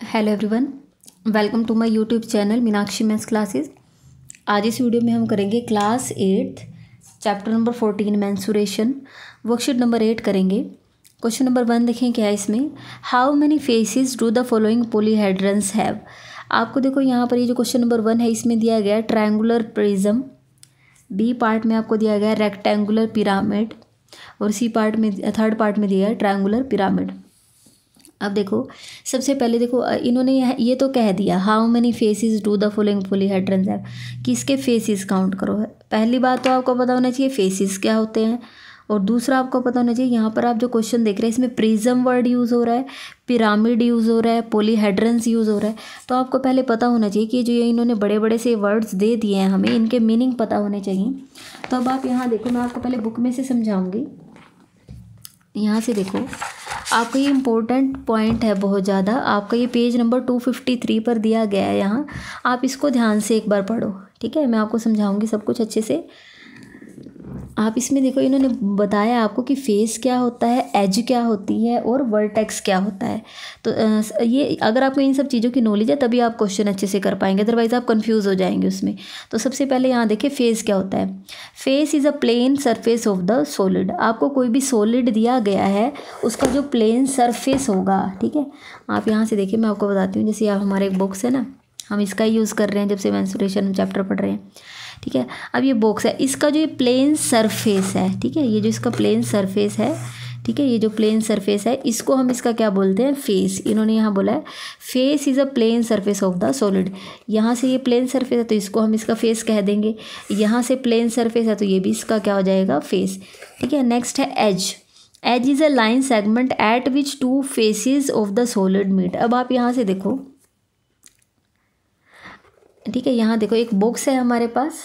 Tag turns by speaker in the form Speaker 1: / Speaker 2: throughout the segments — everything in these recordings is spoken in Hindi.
Speaker 1: Hello everyone, welcome to my YouTube channel Meenakshi maths classes. आज इस वीडियो में हम करेंगे class 8 chapter number 14 mensuration worksheet number 8 करेंगे। क्वेश्चन नंबर 1 देखें क्या है इसमें। How many faces do the following polyhedrons have. आपको देखो यहाँ पर ये जो क्वेश्चन नंबर 1 है इसमें दिया गया है ट्रायंगुलर प्रिज्म, बी पार्ट में आपको दिया गया है रेक्टेंगुलर पिरामिड और सी पार्ट में थर्ड पार्ट में दिया है ट्रायंगुलर पिरामिड। अब देखो सबसे पहले देखो इन्होंने ये तो कह दिया how many faces do the following polyhedrons have, किसके फेसेस काउंट करो है। पहली बात तो आपको पता होना चाहिए फेसेस क्या होते हैं, और दूसरा आपको पता होना चाहिए यहाँ पर आप जो क्वेश्चन देख रहे हैं इसमें प्रिज्म वर्ड यूज़ हो रहा है, पिरामिड यूज़ हो रहा है, पॉलीहेड्रन्स यूज़ हो रहा है। तो आपको पहले पता होना चाहिए कि जो ये इन्होंने बड़े बड़े से वर्ड्स दे दिए हैं हमें इनके मीनिंग पता होने चाहिए। तो अब आप यहाँ देखो, मैं आपको पहले बुक में से समझाऊँगी। यहाँ से देखो आपका ये इम्पोर्टेंट पॉइंट है बहुत ज़्यादा, आपका ये पेज नंबर 253 पर दिया गया है। यहाँ आप इसको ध्यान से एक बार पढ़ो, ठीक है। मैं आपको समझाऊंगी सब कुछ अच्छे से। आप इसमें देखो इन्होंने बताया आपको कि फेस क्या होता है, एज क्या होती है और वर्टेक्स क्या होता है। तो ये अगर आपको इन सब चीज़ों की नॉलेज है तभी आप क्वेश्चन अच्छे से कर पाएंगे, अदरवाइज़ आप कंफ्यूज हो जाएंगे उसमें। तो सबसे पहले यहाँ देखिए फेस क्या होता है। Face is a plane surface of the solid. आपको कोई भी सॉलिड दिया गया है उसका जो प्लेन सरफेस होगा, ठीक है। आप यहाँ से देखिए मैं आपको बताती हूँ। जैसे आप हमारे एक बॉक्स है ना, हम इसका यूज़ कर रहे हैं जब से मेंस्ट्रुएशन चैप्टर पढ़ रहे हैं, ठीक है। अब ये बॉक्स है, इसका जो ये प्लेन सरफेस है, ठीक है, ये जो इसका प्लेन सरफेस है, ठीक है, ये जो प्लेन सरफेस है इसको हम इसका क्या बोलते हैं, फेस। इन्होंने यहाँ बोला है face is a plane surface of the solid. यहाँ से ये प्लेन सरफेस है तो इसको हम इसका फेस कह देंगे। यहाँ से प्लेन सरफेस है तो ये भी इसका क्या हो जाएगा, फेस, ठीक है। नेक्स्ट है edge. Edge is a line segment at which two faces of the solid meet. अब आप यहाँ से देखो, ठीक है, यहाँ देखो एक बॉक्स है हमारे पास।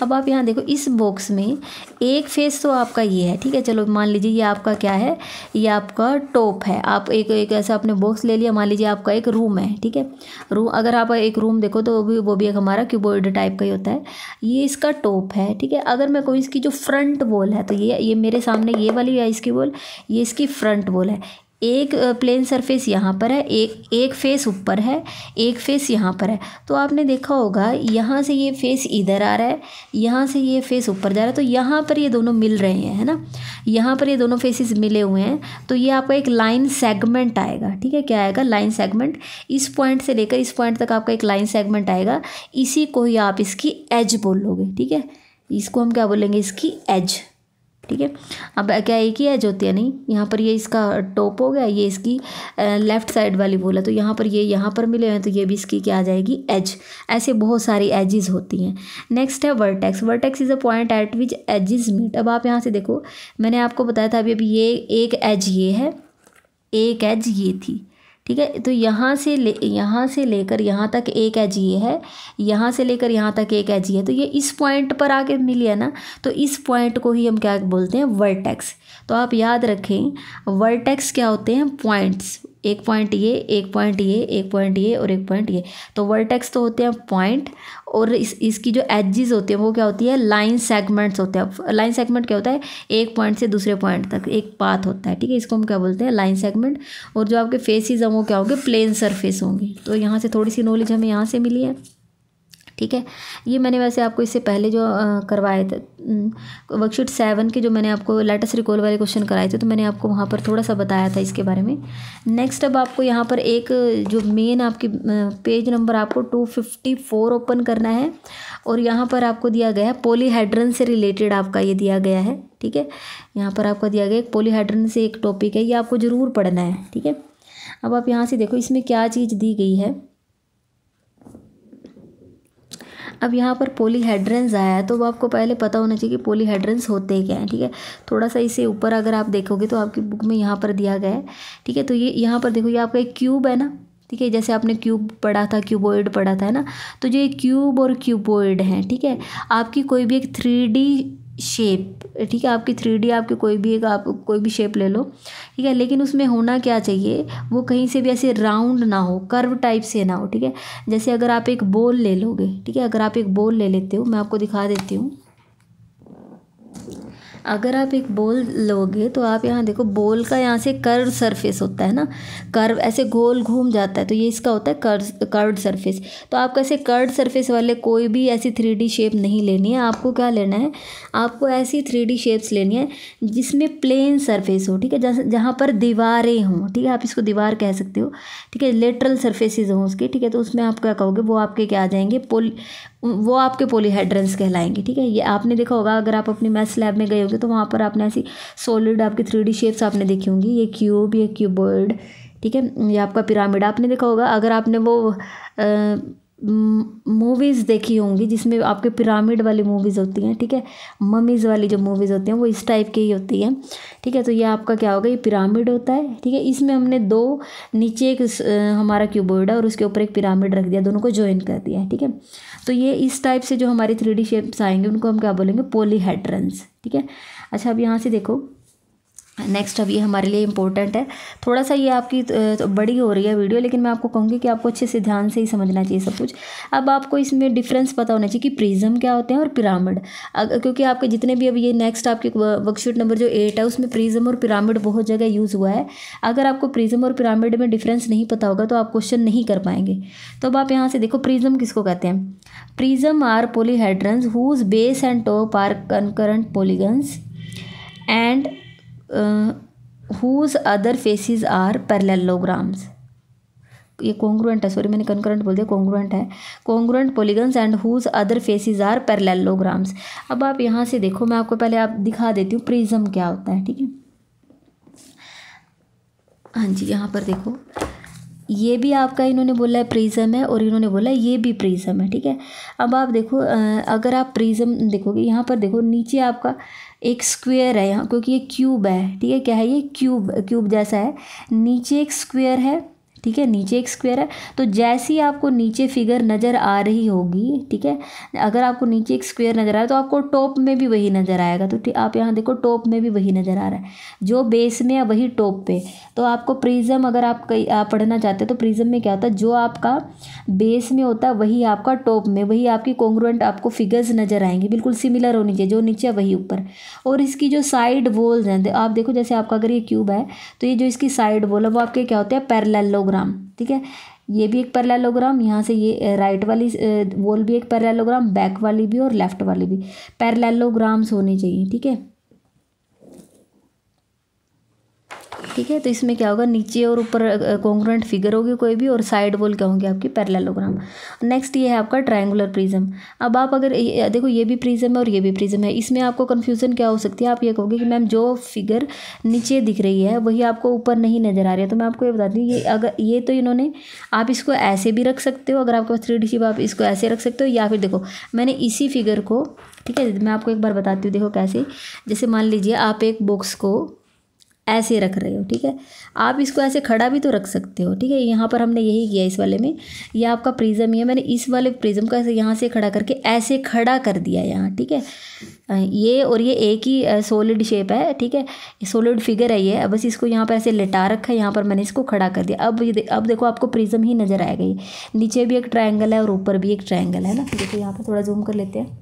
Speaker 1: अब आप यहाँ देखो इस बॉक्स में एक फेस तो आपका ये है, ठीक है। चलो मान लीजिए ये आपका क्या है, ये आपका टॉप है। आप एक ऐसा अपने बॉक्स ले लिया, मान लीजिए आपका एक रूम है, ठीक है। रूम, अगर आप एक रूम देखो तो वो भी एक हमारा क्यूबॉइड टाइप का ही होता है। ये इसका टॉप है, ठीक है। अगर मैं कोई इसकी जो फ्रंट वॉल है तो ये मेरे सामने ये वाली है इसकी वॉल, ये इसकी फ्रंट वॉल है। एक प्लेन सरफेस यहाँ पर है, एक फेस ऊपर है, एक फेस यहाँ पर है। तो आपने देखा होगा यहाँ से ये फेस इधर आ रहा है, यहाँ से ये फेस ऊपर जा रहा है, तो यहाँ पर ये दोनों मिल रहे हैं, है ना। यहाँ पर ये दोनों फेसेस मिले हुए हैं तो ये आपका एक लाइन सेगमेंट आएगा, ठीक है। क्या आएगा, लाइन सेगमेंट। इस पॉइंट से लेकर इस पॉइंट तक आपका एक लाइन सेगमेंट आएगा। इसी को ही आप इसकी एज बोलोगे, ठीक है। इसको हम क्या बोलेंगे, इसकी एज, ठीक है। अब क्या एक ही एज होती है, नहीं। यहाँ पर ये इसका टॉप हो गया, ये इसकी लेफ्ट साइड वाली वॉल है, तो यहाँ पर ये यहाँ पर मिले हैं तो ये भी इसकी क्या आ जाएगी, एज। ऐसे बहुत सारी एजेस होती हैं। नेक्स्ट है vertex. Vertex is a point at which edges meet. अब आप यहाँ से देखो, मैंने आपको बताया था अभी ये एक एज ये है, एक एज ये थी, ठीक है। तो यहाँ से लेकर यहाँ तक एक एज ये है, यहाँ से लेकर यहाँ तक एक एज ये है, तो ये इस पॉइंट पर आके मिली है ना, तो इस पॉइंट को ही हम क्या बोलते हैं, वर्टेक्स। तो आप याद रखें वर्टेक्स क्या होते हैं, पॉइंट्स। एक पॉइंट ये, एक पॉइंट ये, एक पॉइंट ये और एक पॉइंट ये। तो वर्टेक्स तो होते हैं पॉइंट, और इसकी जो एजेस होती हैं वो क्या होती है, लाइन सेगमेंट्स होते हैं। लाइन सेगमेंट क्या होता है, एक पॉइंट से दूसरे पॉइंट तक एक पाथ होता है, ठीक है। इसको हम क्या बोलते हैं, लाइन सेगमेंट। और जो आपके फेसेस हैं वो क्या होंगे, प्लेन सरफेस होंगे। तो यहाँ से थोड़ी सी नॉलेज हमें यहाँ से मिली है, ठीक है। ये मैंने वैसे आपको इससे पहले जो करवाए थे वर्कशीट 7 के, जो मैंने आपको लेटेस्ट रिकॉल वाले क्वेश्चन कराए थे, तो मैंने आपको वहाँ पर थोड़ा सा बताया था इसके बारे में। नेक्स्ट अब आपको यहाँ पर एक जो मेन आपकी पेज नंबर आपको 254 ओपन करना है, और यहाँ पर आपको दिया गया है पॉलीहेड्रन से रिलेटेड आपका ये दिया गया है, ठीक है। यहाँ पर आपका दिया गया एक पॉलीहेड्रन से एक टॉपिक है, ये आपको ज़रूर पढ़ना है, ठीक है। अब आप यहाँ से देखो इसमें क्या चीज़ दी गई है। अब यहाँ पर पॉलीहेड्रन्स आया है तो आपको पहले पता होना चाहिए कि पॉलीहेड्रन्स होते क्या हैं, ठीक है। थोड़ा सा इसे ऊपर अगर आप देखोगे तो आपकी बुक में यहाँ पर दिया गया है, ठीक है। तो ये यहाँ पर देखो, ये आपका एक क्यूब है ना, ठीक है। जैसे आपने क्यूब पढ़ा था, क्यूबॉइड पढ़ा था, है ना। तो जो ये क्यूब और क्यूबॉइड हैं, ठीक है। आपकी कोई भी एक 3D शेप, ठीक है, आपकी 3D आपकी कोई भी एक, आप कोई भी शेप ले लो, ठीक है। लेकिन उसमें होना क्या चाहिए, वो कहीं से भी ऐसे राउंड ना हो, कर्व टाइप से ना हो, ठीक है। जैसे अगर आप एक बॉल ले लोगे, ठीक है, अगर आप एक बॉल ले लेते हो, मैं आपको दिखा देती हूँ। अगर आप एक बॉल लोगे तो आप यहाँ देखो, बॉल का यहाँ से कर्व सरफेस होता है ना, कर्व ऐसे गोल घूम जाता है, तो ये इसका होता है कर्व्ड सरफेस। तो आपको ऐसे कर्व्ड सरफेस वाले कोई भी ऐसी 3D शेप नहीं लेनी है। आपको क्या लेना है, आपको ऐसी 3D शेप्स लेनी है जिसमें प्लेन सरफेस हो, ठीक है, जहाँ पर दीवारें हों, ठीक है, आप इसको दीवार कह सकते हो, ठीक है, लेटरल सरफेसेस हों उसके, ठीक है। तो उसमें आप क्या कहोगे, वो आपके क्या आ जाएंगे, वो आपके पॉलीहेड्रन्स कहलाएंगे, ठीक है। ये आपने देखा होगा, अगर आप अपनी मैथ्स लैब में गए होंगे तो वहाँ पर आपने ऐसी सॉलिड आपकी 3D शेप्स आपने देखी होंगी, ये क्यूब, ये क्यूबॉइड, ठीक है, ये आपका पिरामिड आपने देखा होगा। अगर आपने वो मूवीज़ देखी होंगी जिसमें आपके पिरामिड वाली मूवीज़ होती हैं, ठीक है, ममीज़ वाली जो मूवीज़ होती हैं वो इस टाइप की ही होती हैं, ठीक है। तो ये आपका क्या होगा, ये पिरामिड होता है, ठीक है। इसमें हमने दो, नीचे एक हमारा क्यूबॉइड है और उसके ऊपर एक पिरामिड रख दिया, दोनों को ज्वाइन कर दिया है, ठीक है। तो ये इस टाइप से जो हमारी 3D शेप्स आएंगे उनको हम क्या बोलेंगे, पॉलीहेड्रन्स, ठीक है। अच्छा, अब यहाँ से देखो नेक्स्ट, अब ये हमारे लिए इम्पोर्टेंट है थोड़ा सा, ये आपकी तो बड़ी हो रही है वीडियो, लेकिन मैं आपको कहूँगी कि आपको अच्छे से ध्यान से ही समझना चाहिए सब कुछ। अब आपको इसमें डिफरेंस पता होना चाहिए कि प्रिज्म क्या होते हैं और पिरामिड, क्योंकि आपके जितने भी अब ये नेक्स्ट आपके वर्कशीट नंबर जो 8 है उसमें प्रिज्म और पिरामिड बहुत जगह यूज़ हुआ है। अगर आपको प्रिज्म और पिरामिड में डिफरेंस नहीं पता होगा तो आप क्वेश्चन नहीं कर पाएंगे। तो अब आप यहाँ से देखो, प्रिज्म किसको कहते हैं, prism are polyhedrons whose base and top are concurrent polygons and whose other faces are parallelograms। ये कॉन्ग्रुएंट है, सॉरी मैंने कंकरेंट बोल दिया, कॉन्ग्रुएंट है, congruent polygons and whose other faces are parallelograms। अब आप यहाँ से देखो, मैं आपको पहले आप दिखा देती हूँ प्रिज्म क्या होता है, ठीक है। हाँ जी, यहाँ पर देखो, ये भी आपका इन्होंने बोला है प्रिज्म है और इन्होंने बोला है ये भी प्रिज्म है, ठीक है। अब आप देखो, अगर आप प्रिज्म देखोगे यहाँ पर देखो, नीचे आपका एक स्क्वायर है यहाँ, क्योंकि ये क्यूब है, ठीक है, क्या है ये क्यूब जैसा है, नीचे एक स्क्वायर है, ठीक है, नीचे एक स्क्वायर है। तो जैसी आपको नीचे फिगर नज़र आ रही होगी, ठीक है, अगर आपको नीचे एक स्क्वायर नज़र आ रहा है तो आपको टॉप में भी वही नज़र आएगा। तो आप यहाँ देखो, टॉप में भी वही नज़र आ रहा है, जो बेस में है वही टॉप पे। तो आपको प्रिज्म, अगर आप पढ़ना चाहते हो तो प्रिज्म में क्या होता है, जो आपका बेस में होता है वही आपका टॉप में, वही आपकी कॉन्ग्रुएंट आपको फिगर्स नज़र आएंगी, बिल्कुल सिमिलर होनी चाहिए, जो नीचे है वही ऊपर। और इसकी जो साइड वॉल्स हैं, आप देखो, जैसे आपका अगर ये क्यूब है तो ये जो इसकी साइड वॉल है वो आपके क्या होते हैं, पैरेललोग्राम, ठीक है। ये भी एक पैरेललोग्राम, यहाँ से ये राइट वाली वॉल भी एक पैरेललोग्राम, बैक वाली भी और लेफ्ट वाली भी पैरेललोग्राम्स होने चाहिए, ठीक है, ठीक है। तो इसमें क्या होगा, नीचे और ऊपर कॉन्ग्रुएंट फिगर होगी कोई भी, और साइड वॉल क्या होंगे आपकी, पैरेललोग्राम। नेक्स्ट ये है आपका ट्रायंगुलर प्रिज्म। अब आप अगर देखो, ये भी प्रिज्म है और ये भी प्रिज्म है, इसमें आपको कन्फ्यूज़न क्या हो सकती है, आप ये कहोगे कि मैम जो फिगर नीचे दिख रही है वही आपको ऊपर नहीं नज़र आ रही है। तो मैं आपको ये बताती हूँ, ये अगर ये तो इन्होंने, आप इसको ऐसे भी रख सकते हो, अगर आपके पास 3D शेप आप इसको ऐसे रख सकते हो, या फिर देखो मैंने इसी फिगर को, ठीक है, मैं आपको एक बार बताती हूँ, देखो कैसे, जैसे मान लीजिए आप एक बॉक्स को ऐसे रख रहे हो, ठीक है, आप इसको ऐसे खड़ा भी तो रख सकते हो, ठीक है। यहाँ पर हमने यही किया इस वाले में, ये आपका प्रिज्म ही है, मैंने इस वाले प्रिज्म को ऐसे यहाँ से खड़ा करके ऐसे खड़ा कर दिया यहाँ, ठीक है। ये और ये एक ही सॉलिड शेप है, ठीक है, सॉलिड फिगर है ये, बस इसको यहाँ पर ऐसे लिटा रखा है, यहाँ पर मैंने इसको खड़ा कर दिया। अब देखो आपको प्रिज्म ही नज़र आएगा, ये नीचे भी एक ट्रायंगल है और ऊपर भी एक ट्रायंगल है ना। देखो यहाँ पर थोड़ा जूम कर लेते हैं,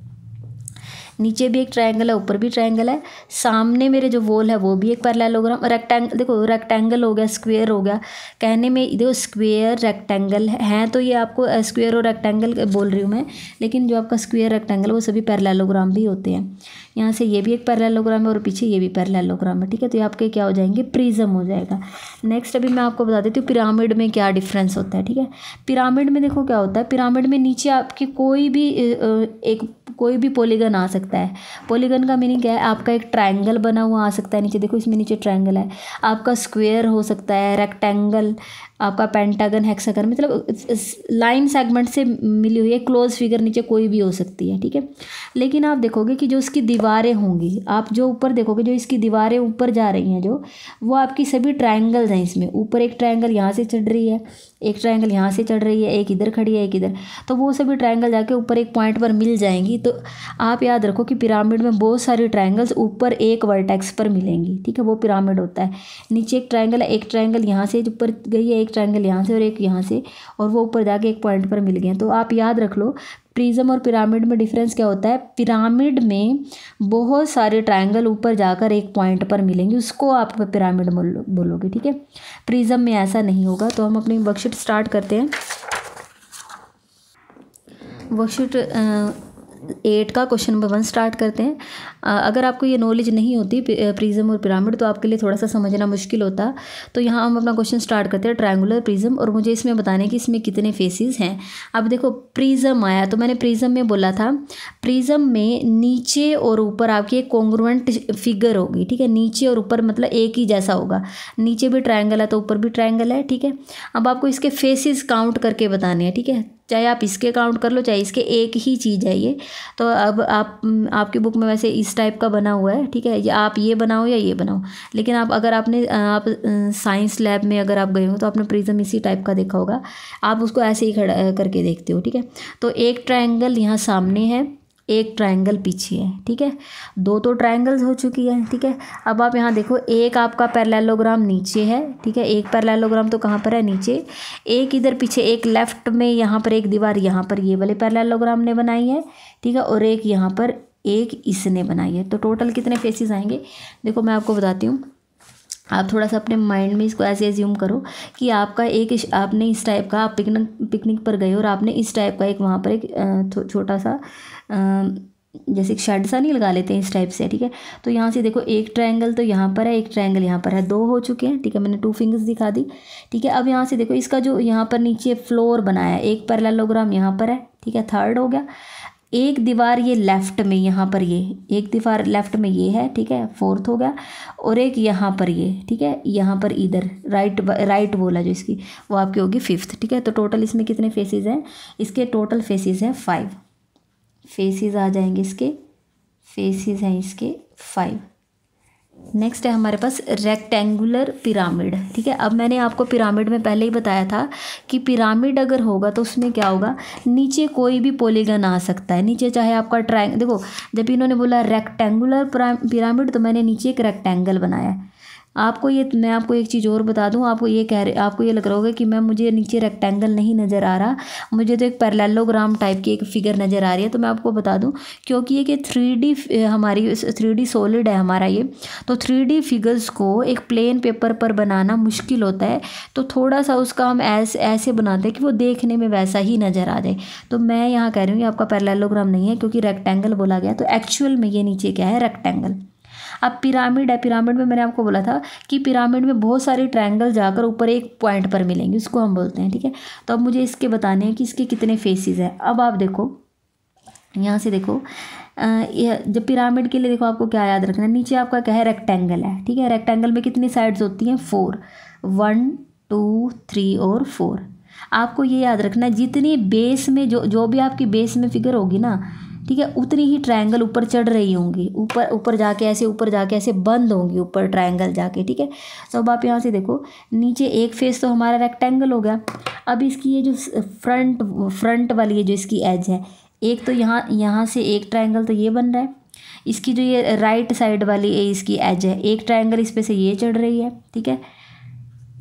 Speaker 1: नीचे भी एक ट्रायंगल है, ऊपर भी ट्रायंगल है, सामने मेरे जो वॉल है वो भी एक पैरेललोग्राम, रेक्टेंगल, देखो रेक्टेंगल हो गया, स्क्वायर हो गया, कहने में देखो स्क्वायर रेक्टेंगल है, तो ये आपको स्क्वायर और रेक्टेंगल बोल रही हूँ मैं, लेकिन जो आपका स्क्वायर रेक्टेंगल वो सभी पैरेललोग्राम भी होते हैं। यहाँ से ये भी एक पैरेललोग्राम है और पीछे ये भी पैरेललोग्राम है, ठीक है। तो ये आपके क्या हो जाएंगे, प्रिज्म हो जाएगा। नेक्स्ट अभी मैं आपको बता देती हूँ पिरामिड में क्या डिफरेंस होता है, ठीक है। पिरामिड में देखो क्या होता है, पिरामिड में नीचे आपकी कोई भी पॉलीगन आ सकता है। पॉलीगन का मीनिंग क्या है, आपका एक ट्रायंगल बना हुआ आ सकता है नीचे, देखो इसमें नीचे ट्रायंगल है, आपका स्क्वायर हो सकता है, रेक्टेंगल, आपका पेंटागन, हेक्सागन, मतलब लाइन सेगमेंट से मिली हुई है क्लोज फिगर नीचे कोई भी हो सकती है, ठीक है। लेकिन आप देखोगे कि जो इसकी दीवारें होंगी, आप जो ऊपर देखोगे जो इसकी दीवारें ऊपर जा रही हैं जो, वो आपकी सभी ट्रायंगल्स हैं। इसमें ऊपर एक ट्रायंगल यहाँ से चढ़ रही है, एक ट्रायंगल यहाँ से चढ़ रही है, एक इधर खड़ी है, एक इधर, तो वो सभी ट्रायंगल जाके ऊपर एक पॉइंट पर मिल जाएंगी। तो आप याद रखो कि पिरामिड में बहुत सारी ट्रायंगल्स ऊपर एक वर्टेक्स पर मिलेंगी, ठीक है, वो पिरामिड होता है। नीचे एक ट्रायंगल है, एक ट्रायंगल यहाँ से ऊपर गई है, एक ट्रायंगल यहाँ से और एक यहाँ से, और वो ऊपर जाके एक पॉइंट पर मिल गए। तो आप याद रख लो प्रिज्म और पिरामिड में डिफरेंस क्या होता है, पिरामिड में बहुत सारे ट्रायंगल ऊपर जाकर एक पॉइंट पर मिलेंगे, उसको आप पिरामिड बोलोगे, ठीक है। प्रिज्म में ऐसा नहीं होगा। तो हम अपनी वर्कशीट स्टार्ट करते हैं। वर्कशीट 8 का क्वेश्चन नंबर 1 स्टार्ट करते हैं। अगर आपको ये नॉलेज नहीं होती प्रिज्म और पिरामिड तो आपके लिए थोड़ा सा समझना मुश्किल होता। तो यहाँ हम अपना क्वेश्चन स्टार्ट करते हैं, ट्रायंगुलर प्रिज्म, और मुझे इसमें बताने कि इसमें कितने फेसेस हैं। अब देखो प्रिज्म आया तो मैंने प्रिज्म में बोला था, प्रिज्म में नीचे और ऊपर आपकी एक कॉन्ग्रुएंट फिगर होगी, ठीक है। नीचे और ऊपर मतलब एक ही जैसा होगा, नीचे भी ट्रायंगल है तो ऊपर भी ट्रायंगल है, ठीक है। अब आपको इसके फेसेस काउंट करके बताने हैं, ठीक है। चाहे आप इसके काउंट कर लो, चाहे इसके, एक ही चीज़ है ये। तो अब आपकी बुक में वैसे इस टाइप का बना हुआ है, ठीक है। या आप ये बनाओ या ये बनाओ, लेकिन अगर आप साइंस लैब में अगर आप गए हो तो आपने प्रिज्म इसी टाइप का देखा होगा, आप उसको ऐसे ही खड़ा करके देखते हो, ठीक है। तो एक ट्रायंगल यहाँ सामने है, एक ट्रायंगल पीछे है, ठीक है। 2 तो ट्रायंगल्स हो चुकी है, ठीक है। अब आप यहाँ देखो, एक आपका पैरेललोग्राम नीचे है, ठीक है। एक पैरेललोग्राम तो कहाँ पर है, नीचे। एक इधर पीछे, एक लेफ्ट में यहाँ पर एक दीवार यहाँ पर ये वाले पैरेललोग्राम ने बनाई है, ठीक है। और एक यहाँ पर एक इसने बनाई है। तो टोटल कितने फेसेस आएंगे, देखो मैं आपको बताती हूँ। आप थोड़ा सा अपने माइंड में इसको ऐसे एज्यूम करो कि आपका आपने इस टाइप का, आप पिकनिक पर गए और आपने इस टाइप का एक वहाँ पर एक छोटा सा जैसे एक शेड सा नहीं लगा लेते हैं इस टाइप से, ठीक है। तो यहाँ से देखो एक ट्रायंगल तो यहाँ पर है, एक ट्रायंगल यहाँ पर है, 2 हो चुके हैं, ठीक है। मैंने 2 फिंगर्स दिखा दी, ठीक है। अब यहाँ से देखो इसका जो यहाँ पर नीचे फ्लोर बनाया है, एक पैरेललोग्राम यहाँ पर है, ठीक है, 3rd हो गया। एक दीवार ये लेफ़्ट में यहाँ पर ये एक दीवार लेफ़्ट में ये है, ठीक है, 4th हो गया। और एक यहाँ पर ये, ठीक है, यहाँ पर इधर राइट बोला जो इसकी, वो आपकी होगी 5th, ठीक है। तो टोटल इसमें कितने फेसेस हैं, इसके टोटल फेसेस हैं 5 फेसेस आ जाएंगे, इसके फेसेस हैं इसके 5। नेक्स्ट है हमारे पास रेक्टेंगुलर पिरामिड, ठीक है। अब मैंने आपको पिरामिड में पहले ही बताया था कि पिरामिड अगर होगा तो उसमें क्या होगा, नीचे कोई भी पॉलीगन आ सकता है, नीचे चाहे आपका देखो जब इन्होंने बोला रेक्टेंगुलर पिरामिड तो मैंने नीचे एक रेक्टेंगल बनाया है। मैं आपको एक चीज़ और बता दूं, आपको ये लग रहा होगा कि मुझे नीचे रेक्टेंगल नहीं नज़र आ रहा, मुझे तो एक पैरेललोग्राम टाइप की एक फिगर नज़र आ रही है। तो मैं आपको बता दूं, क्योंकि ये कि 3D सॉलिड है हमारा ये, तो 3D फिगर्स को एक प्लेन पेपर पर बनाना मुश्किल होता है। तो थोड़ा सा उसका हम ऐसे बनाते हैं कि वो देखने में वैसा ही नज़र आ जाए। तो मैं यहाँ कह रही हूँ कि आपका पैरेललोग्राम नहीं है, क्योंकि रेक्टेंगल बोला गया, तो एक्चुअल में ये नीचे क्या है, रेक्टेंगल। अब पिरामिड है, पिरामिड में मैंने आपको बोला था कि पिरामिड में बहुत सारे ट्रायंगल जाकर ऊपर एक पॉइंट पर मिलेंगे, उसको हम बोलते हैं, ठीक है। तो अब मुझे इसके बताने हैं कि इसके कितने फेसेस हैं। अब आप देखो यहाँ से देखो, जब पिरामिड के लिए देखो आपको क्या याद रखना है, नीचे आपका क्या है, रेक्टेंगल है, ठीक है। रेक्टेंगल में कितनी साइड्स होती हैं, 4, 1 2 3 और 4। आपको ये याद रखना है, जितनी बेस में जो भी आपकी बेस में फिगर होगी ना, ठीक है, उतनी ही ट्रायंगल ऊपर चढ़ रही होंगी, ऊपर जाके ऐसे बंद होंगी ऊपर ट्रायंगल जाके, ठीक है। तो अब आप यहाँ से देखो, नीचे एक फेस तो हमारा रेक्टेंगल हो गया। अब इसकी ये जो फ्रंट वाली है जो इसकी एज है, एक तो यहाँ से एक ट्रायंगल तो ये बन रहा है, इसकी जो ये राइट साइड वाली इसकी एज है, एक ट्रायंगल इस पे से ये चढ़ रही है, ठीक है।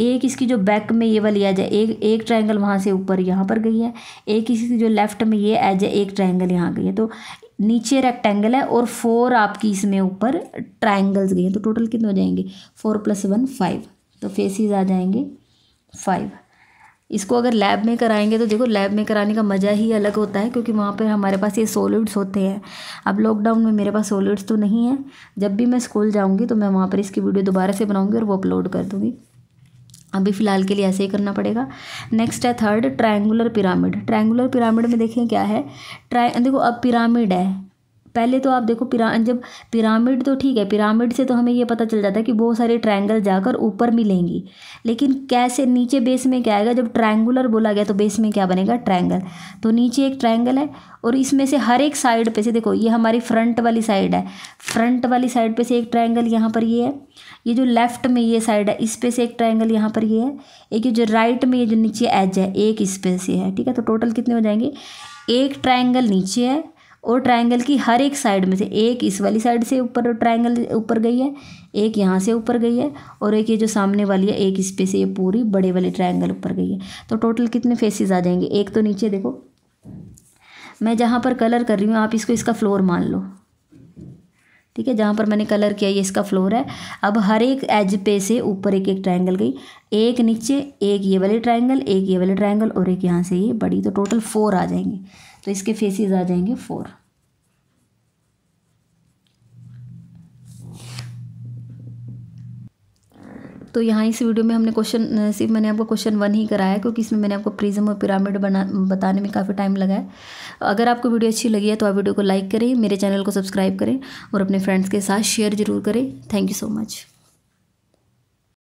Speaker 1: एक इसकी जो बैक में ये वाली एज है, एक ट्रायंगल वहाँ से ऊपर यहाँ पर गई है, एक इसकी जो लेफ्ट में ये एज है, एक ट्रायंगल यहाँ गई है। तो नीचे रेक्टेंगल है और 4 आपकी इसमें ऊपर ट्रायंगल्स गई हैं। तो टोटल कितने हो जाएंगे, 4 + 1 5। तो फेसेस आ जाएंगे 5। इसको अगर लैब में कराएंगे तो देखो लैब में कराने का मज़ा ही अलग होता है, क्योंकि वहाँ पर हमारे पास ये सॉलिड्स होते हैं। अब लॉकडाउन में मेरे पास सॉलिड्स तो नहीं है, जब भी मैं स्कूल जाऊँगी तो मैं वहाँ पर इसकी वीडियो दोबारा से बनाऊँगी और वो अपलोड कर दूँगी। अभी फ़िलहाल के लिए ऐसे ही करना पड़ेगा। नेक्स्ट है 3rd, triangular pyramid. Triangular pyramid में देखें क्या है, देखो अब पिरामिड है, पहले तो आप देखो जब पिरामिड तो ठीक है, पिरामिड से तो हमें ये पता चल जाता है कि बहुत सारे ट्रायंगल जाकर ऊपर मिलेंगी, लेकिन कैसे नीचे बेस में क्या आएगा, जब ट्रायंगुलर बोला गया तो बेस में क्या बनेगा, ट्रायंगल। तो नीचे एक ट्रायंगल है और इसमें से हर एक साइड पे से देखो, ये हमारी फ्रंट वाली साइड है, फ्रंट वाली साइड पे से एक ट्रायंगल यहाँ पर ये है, ये जो लेफ्ट में ये साइड है इस पे से एक ट्रायंगल यहाँ पर ये है, एक ये जो राइट में ये जो नीचे एज है एक इस पे से है, ठीक है। तो टोटल कितने हो जाएंगे, एक ट्रायंगल नीचे है और ट्रायंगल की हर एक साइड में से एक इस वाली साइड से ऊपर ट्रायंगल ऊपर गई है, एक यहाँ से ऊपर गई है, और एक ये जो सामने वाली है एक इस पे से ये पूरी बड़े वाली ट्रायंगल ऊपर गई है। तो टोटल कितने फेसेस आ जाएंगे, एक तो नीचे देखो मैं जहाँ पर कलर कर रही हूँ आप इसको इसका फ्लोर मान लो, ठीक है। जहाँ पर मैंने कलर किया ये इसका फ्लोर है। अब हर एक एज पे से ऊपर एक एक ट्रायंगल गई, एक नीचे, एक ये वाले ट्रायंगल, एक ये वाले ट्रायंगल और एक यहाँ से ये बड़ी, तो टोटल 4 आ जाएंगे। तो इसके फेसेस आ जाएंगे 4। तो यहाँ इस वीडियो में हमने क्वेश्चन सिर्फ मैंने आपको क्वेश्चन 1 ही कराया, क्योंकि इसमें मैंने आपको प्रिज्म और पिरामिड बताने में काफ़ी टाइम लगा है। अगर आपको वीडियो अच्छी लगी है तो आप वीडियो को लाइक करें, मेरे चैनल को सब्सक्राइब करें और अपने फ्रेंड्स के साथ शेयर ज़रूर करें। Thank you so much.